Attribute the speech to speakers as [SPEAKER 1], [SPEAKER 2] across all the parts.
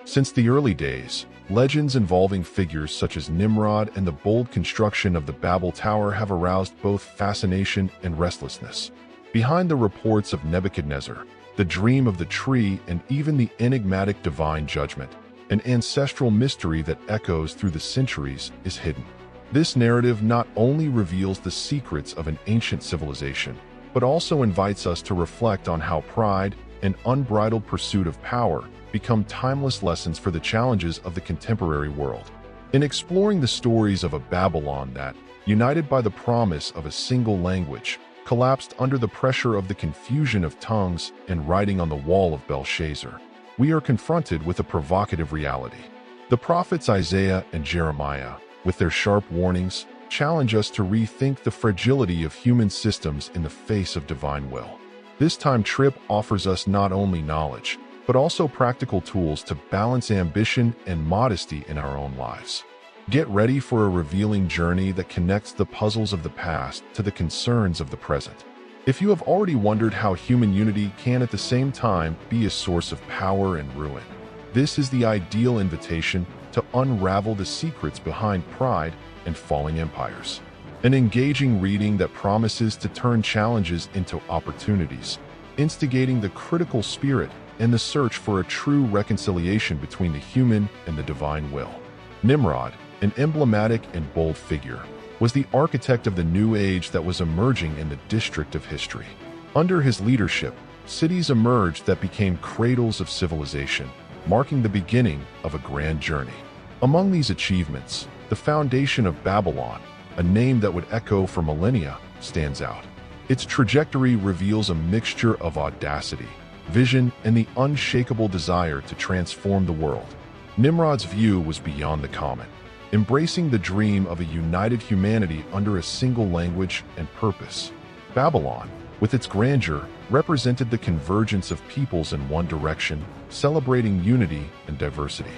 [SPEAKER 1] Since the early days, legends involving figures such as Nimrod and the bold construction of the Babel Tower have aroused both fascination and restlessness. Behind the reports of Nebuchadnezzar, the dream of the tree, and even the enigmatic divine judgment, an ancestral mystery that echoes through the centuries is hidden. This narrative not only reveals the secrets of an ancient civilization, but also invites us to reflect on how pride and unbridled pursuit of power become timeless lessons for the challenges of the contemporary world. In exploring the stories of a Babylon that, united by the promise of a single language, collapsed under the pressure of the confusion of tongues and writing on the wall of Belshazzar, we are confronted with a provocative reality. The prophets Isaiah and Jeremiah, with their sharp warnings, challenge us to rethink the fragility of human systems in the face of divine will. This time trip offers us not only knowledge, but also practical tools to balance ambition and modesty in our own lives. Get ready for a revealing journey that connects the puzzles of the past to the concerns of the present. If you have already wondered how human unity can at the same time be a source of power and ruin, this is the ideal invitation to unravel the secrets behind pride and falling empires. An engaging reading that promises to turn challenges into opportunities, instigating the critical spirit and the search for a true reconciliation between the human and the divine will. Nimrod, an emblematic and bold figure, was the architect of the new age that was emerging in the district of history. Under his leadership, cities emerged that became cradles of civilization, marking the beginning of a grand journey. Among these achievements, the foundation of Babylon, a name that would echo for millennia, stands out. Its trajectory reveals a mixture of audacity, vision, and the unshakable desire to transform the world. Nimrod's view was beyond the common, embracing the dream of a united humanity under a single language and purpose. Babylon, with its grandeur, represented the convergence of peoples in one direction, celebrating unity and diversity.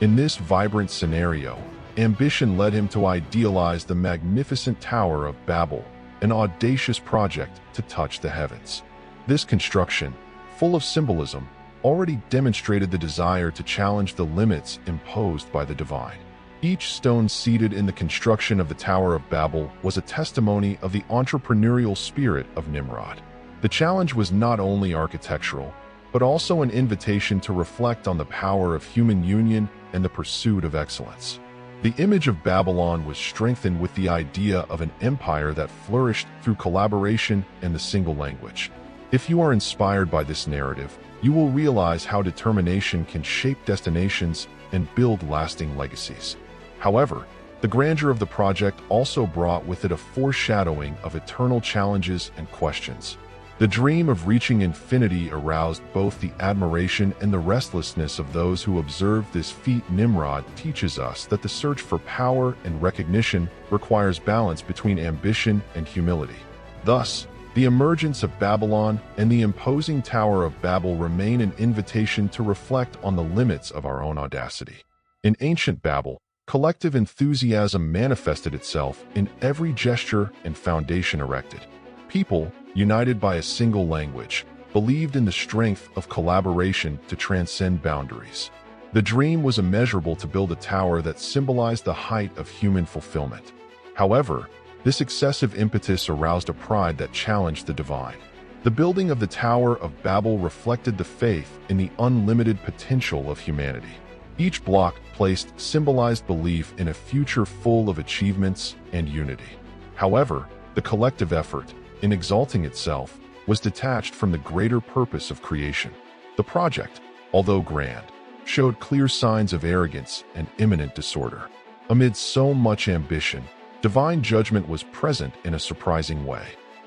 [SPEAKER 1] In this vibrant scenario, ambition led him to idealize the magnificent Tower of Babel, an audacious project to touch the heavens. This construction, full of symbolism, already demonstrated the desire to challenge the limits imposed by the divine. Each stone seated in the construction of the Tower of Babel was a testimony of the entrepreneurial spirit of Nimrod. The challenge was not only architectural, but also an invitation to reflect on the power of human union and the pursuit of excellence. The image of Babylon was strengthened with the idea of an empire that flourished through collaboration and the single language. If you are inspired by this narrative, you will realize how determination can shape destinations and build lasting legacies. However, the grandeur of the project also brought with it a foreshadowing of eternal challenges and questions. The dream of reaching infinity aroused both the admiration and the restlessness of those who observed this feat. Nimrod teaches us that the search for power and recognition requires balance between ambition and humility. Thus, the emergence of Babylon and the imposing Tower of Babel remain an invitation to reflect on the limits of our own audacity. In ancient Babel, collective enthusiasm manifested itself in every gesture and foundation erected. People, united by a single language, believed in the strength of collaboration to transcend boundaries. The dream was immeasurable to build a tower that symbolized the height of human fulfillment. However, this excessive impetus aroused a pride that challenged the divine. The building of the Tower of Babel reflected the faith in the unlimited potential of humanity. Each block placed symbolized belief in a future full of achievements and unity. However, the collective effort, in exalting itself, was detached from the greater purpose of creation. The project, although grand, showed clear signs of arrogance and imminent disorder. Amid so much ambition, divine judgment was present in a surprising way.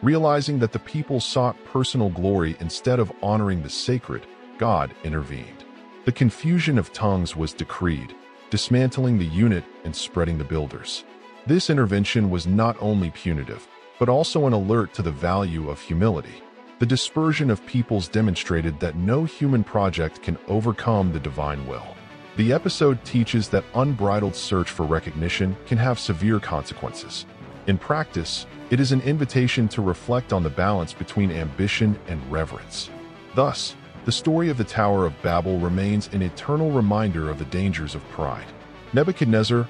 [SPEAKER 1] Realizing that the people sought personal glory instead of honoring the sacred, God intervened. The confusion of tongues was decreed, dismantling the unit and spreading the builders. This intervention was not only punitive, but also an alert to the value of humility. The dispersion of peoples demonstrated that no human project can overcome the divine will. The episode teaches that unbridled search for recognition can have severe consequences. In practice, it is an invitation to reflect on the balance between ambition and reverence. Thus, The story of the Tower of Babel remains an eternal reminder of the dangers of pride. Nebuchadnezzar,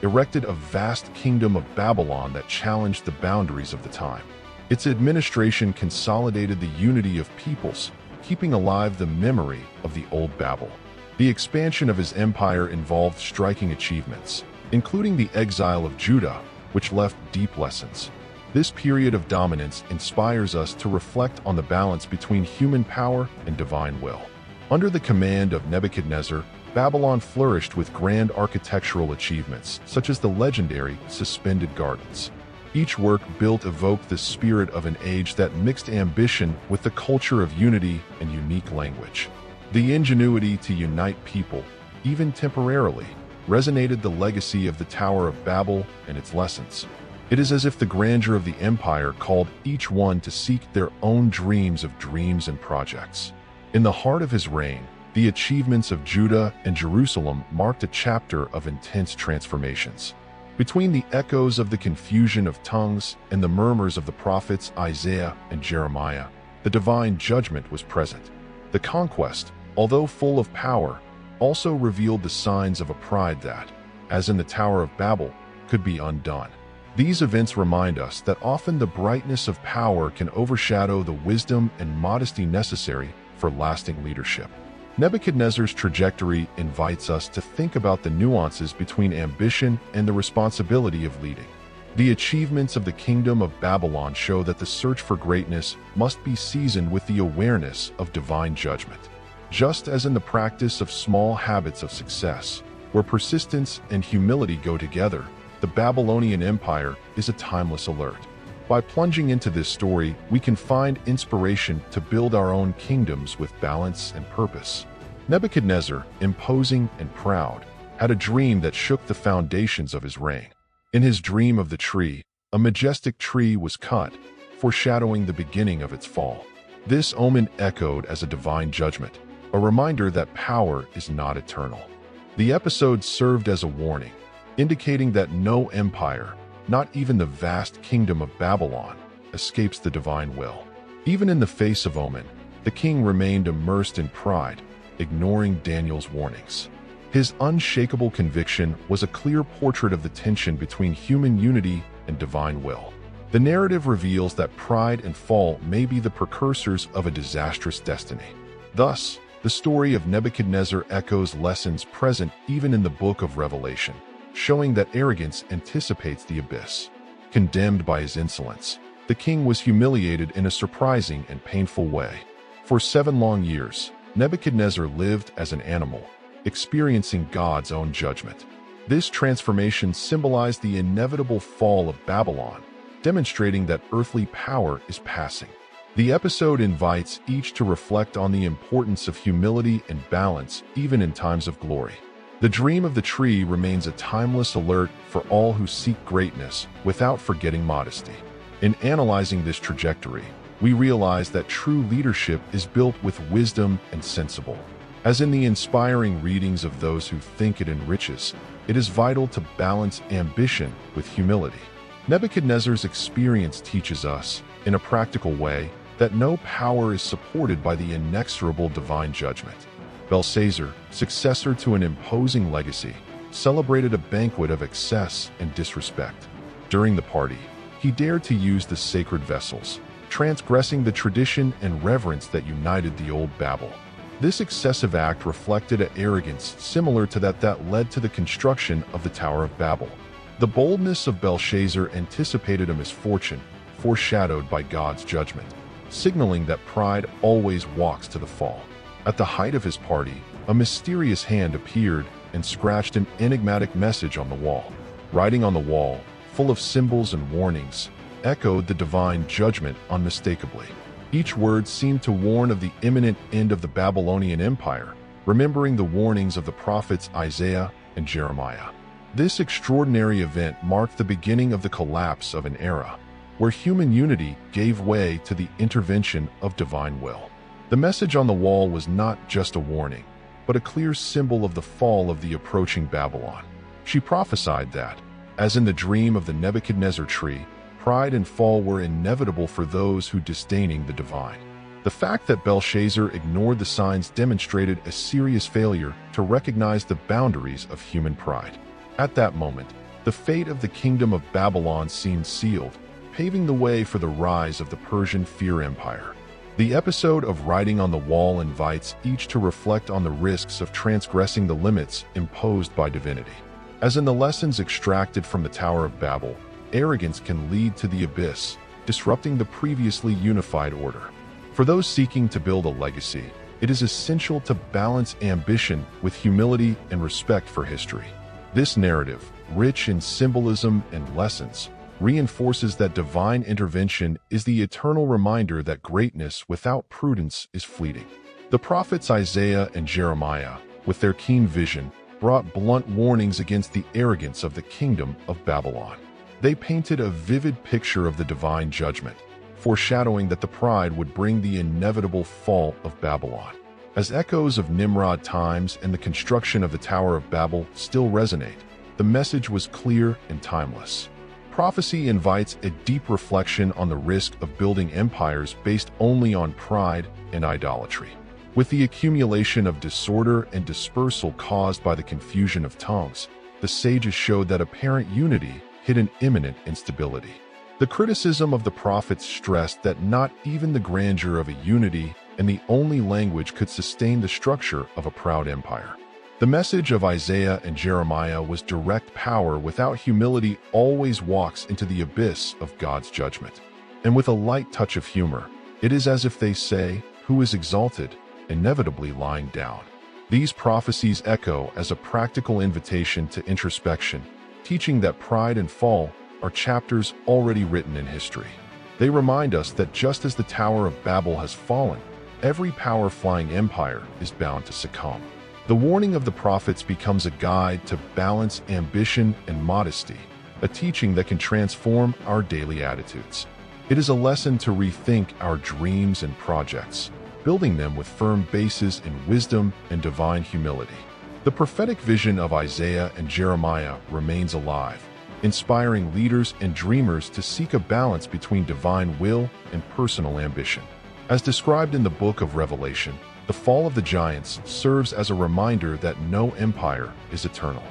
[SPEAKER 1] erected a vast kingdom of Babylon that challenged the boundaries of the time. Its administration consolidated the unity of peoples, keeping alive the memory of the old Babel. The expansion of his empire involved striking achievements, including the exile of Judah, which left deep lessons. This period of dominance inspires us to reflect on the balance between human power and divine will. Under the command of Nebuchadnezzar, Babylon flourished with grand architectural achievements, such as the legendary Suspended Gardens. Each work built evoked the spirit of an age that mixed ambition with the culture of unity and unique language. The ingenuity to unite people, even temporarily, resonated the legacy of the Tower of Babel and its lessons. It is as if the grandeur of the empire called each one to seek their own dreams and projects. In the heart of his reign, the achievements of Judah and Jerusalem marked a chapter of intense transformations. Between the echoes of the confusion of tongues and the murmurs of the prophets Isaiah and Jeremiah, the divine judgment was present. The conquest, although full of power, also revealed the signs of a pride that, as in the Tower of Babel, could be undone. These events remind us that often the brightness of power can overshadow the wisdom and modesty necessary for lasting leadership. Nebuchadnezzar's trajectory invites us to think about the nuances between ambition and the responsibility of leading. The achievements of the Kingdom of Babylon show that the search for greatness must be seasoned with the awareness of divine judgment. Just as in the practice of small habits of success, where persistence and humility go together, the Babylonian Empire is a timeless alert. By plunging into this story, we can find inspiration to build our own kingdoms with balance and purpose. Nebuchadnezzar, imposing and proud, had a dream that shook the foundations of his reign. In his dream of the tree, a majestic tree was cut, foreshadowing the beginning of its fall. This omen echoed as a divine judgment, a reminder that power is not eternal. The episode served as a warning, indicating that no empire, not even the vast kingdom of Babylon, escapes the divine will. Even in the face of omen, the king remained immersed in pride, ignoring Daniel's warnings. His unshakable conviction was a clear portrait of the tension between human unity and divine will. The narrative reveals that pride and fall may be the precursors of a disastrous destiny. Thus, the story of Nebuchadnezzar echoes lessons present even in the book of Revelation, showing that arrogance anticipates the abyss. Condemned by his insolence, the king was humiliated in a surprising and painful way. For 7 long years, Nebuchadnezzar lived as an animal, experiencing God's own judgment. This transformation symbolized the inevitable fall of Babylon, demonstrating that earthly power is passing. The episode invites each to reflect on the importance of humility and balance even in times of glory. The dream of the tree remains a timeless alert for all who seek greatness without forgetting modesty. In analyzing this trajectory, we realize that true leadership is built with wisdom and sensible. As in the inspiring readings of those who think it enriches, it is vital to balance ambition with humility. Nebuchadnezzar's experience teaches us, in a practical way, that no power is supported by the inexorable divine judgment. Belshazzar, successor to an imposing legacy, celebrated a banquet of excess and disrespect. During the party, he dared to use the sacred vessels, transgressing the tradition and reverence that united the old Babel. This excessive act reflected an arrogance similar to that led to the construction of the Tower of Babel. The boldness of Belshazzar anticipated a misfortune, foreshadowed by God's judgment, signaling that pride always walks to the fall. At the height of his party, a mysterious hand appeared and scratched an enigmatic message on the wall. Writing on the wall, full of symbols and warnings, echoed the divine judgment unmistakably. Each word seemed to warn of the imminent end of the Babylonian Empire, remembering the warnings of the prophets Isaiah and Jeremiah. This extraordinary event marked the beginning of the collapse of an era, where human unity gave way to the intervention of divine will. The message on the wall was not just a warning, but a clear symbol of the fall of the approaching Babylon. She prophesied that, as in the dream of the Nebuchadnezzar tree, pride and fall were inevitable for those who disdaining the divine. The fact that Belshazzar ignored the signs demonstrated a serious failure to recognize the boundaries of human pride. At that moment, the fate of the kingdom of Babylon seemed sealed, paving the way for the rise of the Persian Fear Empire. The episode of Writing on the Wall invites each to reflect on the risks of transgressing the limits imposed by divinity. As in the lessons extracted from the Tower of Babel, arrogance can lead to the abyss, disrupting the previously unified order. For those seeking to build a legacy, it is essential to balance ambition with humility and respect for history. This narrative, rich in symbolism and lessons, reinforces that divine intervention is the eternal reminder that greatness without prudence is fleeting. The prophets Isaiah and Jeremiah, with their keen vision, brought blunt warnings against the arrogance of the kingdom of Babylon. They painted a vivid picture of the divine judgment, foreshadowing that the pride would bring the inevitable fall of Babylon. As echoes of Nimrod times and the construction of the Tower of Babel still resonate, the message was clear and timeless. Prophecy invites a deep reflection on the risk of building empires based only on pride and idolatry. With the accumulation of disorder and dispersal caused by the confusion of tongues, the sages showed that apparent unity hid an imminent instability. The criticism of the prophets stressed that not even the grandeur of a unity and the only language could sustain the structure of a proud empire. The message of Isaiah and Jeremiah was direct power without humility always walks into the abyss of God's judgment. And with a light touch of humor, it is as if they say, "Who is exalted, inevitably lying down." These prophecies echo as a practical invitation to introspection, teaching that pride and fall are chapters already written in history. They remind us that just as the Tower of Babel has fallen, every power-flying empire is bound to succumb. The warning of the prophets becomes a guide to balance ambition and modesty, a teaching that can transform our daily attitudes. It is a lesson to rethink our dreams and projects, building them with firm bases in wisdom and divine humility. The prophetic vision of Isaiah and Jeremiah remains alive, inspiring leaders and dreamers to seek a balance between divine will and personal ambition. As described in the book of Revelation, the fall of the giants serves as a reminder that no empire is eternal.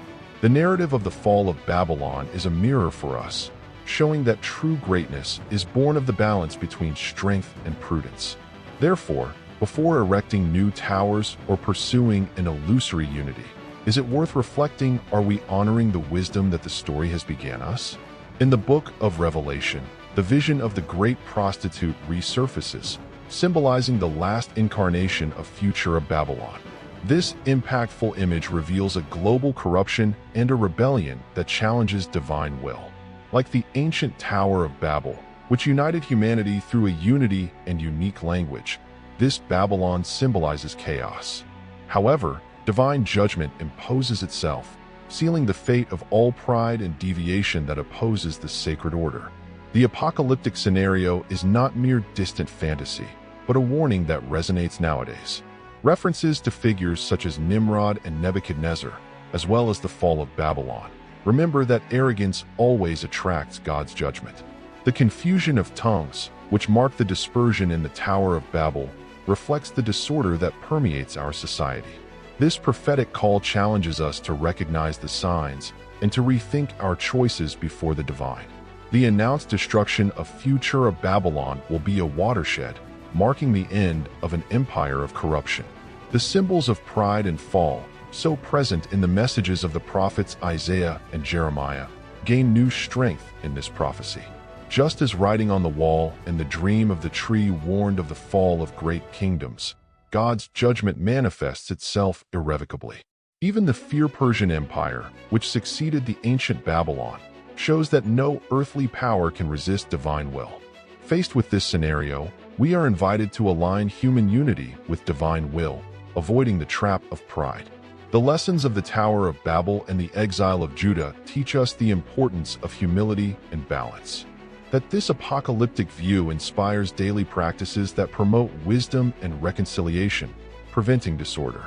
[SPEAKER 1] The narrative of the fall of Babylon is a mirror for us, showing that true greatness is born of the balance between strength and prudence. Therefore, before erecting new towers or pursuing an illusory unity, is it worth reflecting, are we honoring the wisdom that the story has began us? In the book of Revelation, the vision of the great prostitute resurfaces, symbolizing the last incarnation of future of Babylon. This impactful image reveals a global corruption and a rebellion that challenges divine will. Like the ancient Tower of Babel, which united humanity through a unity and unique language, this Babylon symbolizes chaos. However, divine judgment imposes itself, sealing the fate of all pride and deviation that opposes the sacred order. The apocalyptic scenario is not mere distant fantasy, but a warning that resonates nowadays. References to figures such as Nimrod and Nebuchadnezzar, as well as the fall of Babylon, remember that arrogance always attracts God's judgment. The confusion of tongues, which marked the dispersion in the Tower of Babel, reflects the disorder that permeates our society. This prophetic call challenges us to recognize the signs and to rethink our choices before the divine. The announced destruction of future of Babylon will be a watershed, marking the end of an empire of corruption. The symbols of pride and fall, so present in the messages of the prophets Isaiah and Jeremiah, gain new strength in this prophecy. Just as writing on the wall and the dream of the tree warned of the fall of great kingdoms, God's judgment manifests itself irrevocably. Even the Fear Persian Empire, which succeeded the ancient Babylon, shows that no earthly power can resist divine will. Faced with this scenario, we are invited to align human unity with divine will, avoiding the trap of pride. The lessons of the Tower of Babel and the exile of Judah teach us the importance of humility and balance. That this apocalyptic view inspires daily practices that promote wisdom and reconciliation, preventing disorder.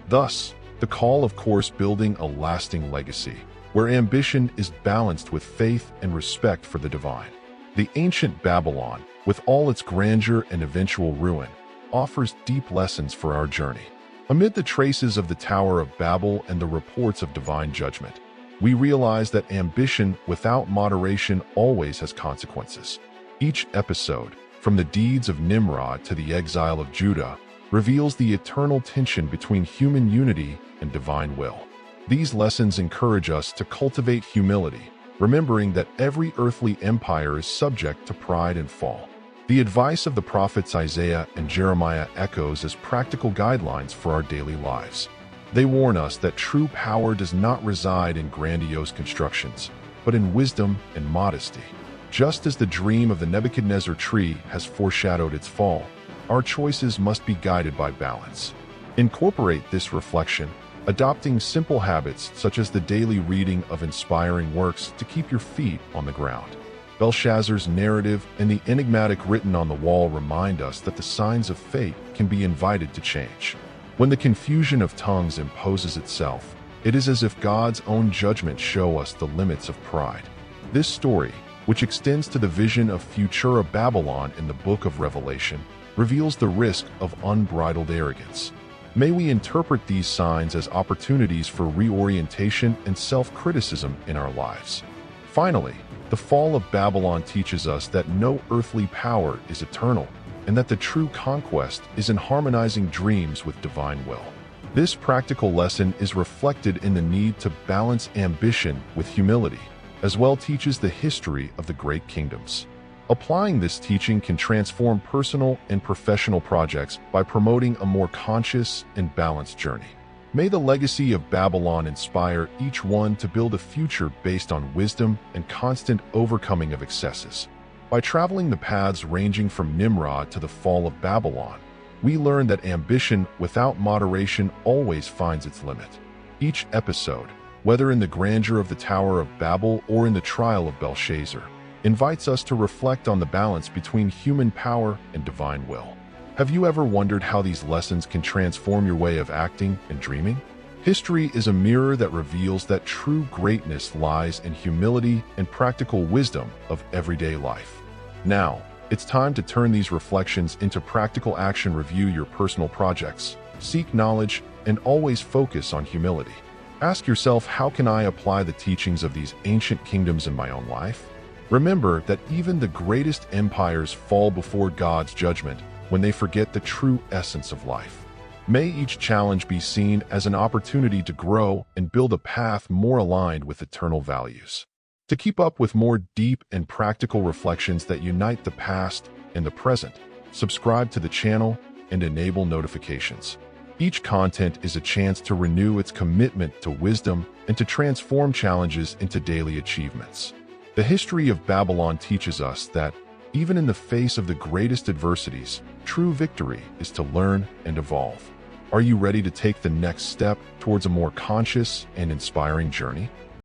[SPEAKER 1] Thus, the call of course building a lasting legacy, where ambition is balanced with faith and respect for the divine. The ancient Babylon, with all its grandeur and eventual ruin, offers deep lessons for our journey. Amid the traces of the Tower of Babel and the reports of divine judgment, we realize that ambition without moderation always has consequences. Each episode, from the deeds of Nimrod to the exile of Judah, reveals the eternal tension between human unity and divine will. These lessons encourage us to cultivate humility, remembering that every earthly empire is subject to pride and fall. The advice of the prophets Isaiah and Jeremiah echoes as practical guidelines for our daily lives. They warn us that true power does not reside in grandiose constructions, but in wisdom and modesty. Just as the dream of the Nebuchadnezzar tree has foreshadowed its fall, our choices must be guided by balance. Incorporate this reflection, adopting simple habits such as the daily reading of inspiring works to keep your feet on the ground. Belshazzar's narrative and the enigmatic written on the wall remind us that the signs of fate can be invited to change. When the confusion of tongues imposes itself, it is as if God's own judgment show us the limits of pride. This story, which extends to the vision of future Babylon in the book of Revelation, reveals the risk of unbridled arrogance. May we interpret these signs as opportunities for reorientation and self-criticism in our lives. Finally, the fall of Babylon teaches us that no earthly power is eternal, and that the true conquest is in harmonizing dreams with divine will. This practical lesson is reflected in the need to balance ambition with humility, as well teaches the history of the great kingdoms. Applying this teaching can transform personal and professional projects by promoting a more conscious and balanced journey. May the legacy of Babylon inspire each one to build a future based on wisdom and constant overcoming of excesses. By traveling the paths ranging from Nimrod to the fall of Babylon, we learn that ambition without moderation always finds its limit. Each episode, whether in the grandeur of the Tower of Babel or in the trial of Belshazzar, invites us to reflect on the balance between human power and divine will. Have you ever wondered how these lessons can transform your way of acting and dreaming? History is a mirror that reveals that true greatness lies in humility and practical wisdom of everyday life. Now, it's time to turn these reflections into practical action. Review your personal projects, seek knowledge, and always focus on humility. Ask yourself, how can I apply the teachings of these ancient kingdoms in my own life? Remember that even the greatest empires fall before God's judgment when they forget the true essence of life. May each challenge be seen as an opportunity to grow and build a path more aligned with eternal values. To keep up with more deep and practical reflections that unite the past and the present, subscribe to the channel and enable notifications. Each content is a chance to renew its commitment to wisdom and to transform challenges into daily achievements. The history of Babylon teaches us that, even in the face of the greatest adversities, true victory is to learn and evolve. Are you ready to take the next step towards a more conscious and inspiring journey?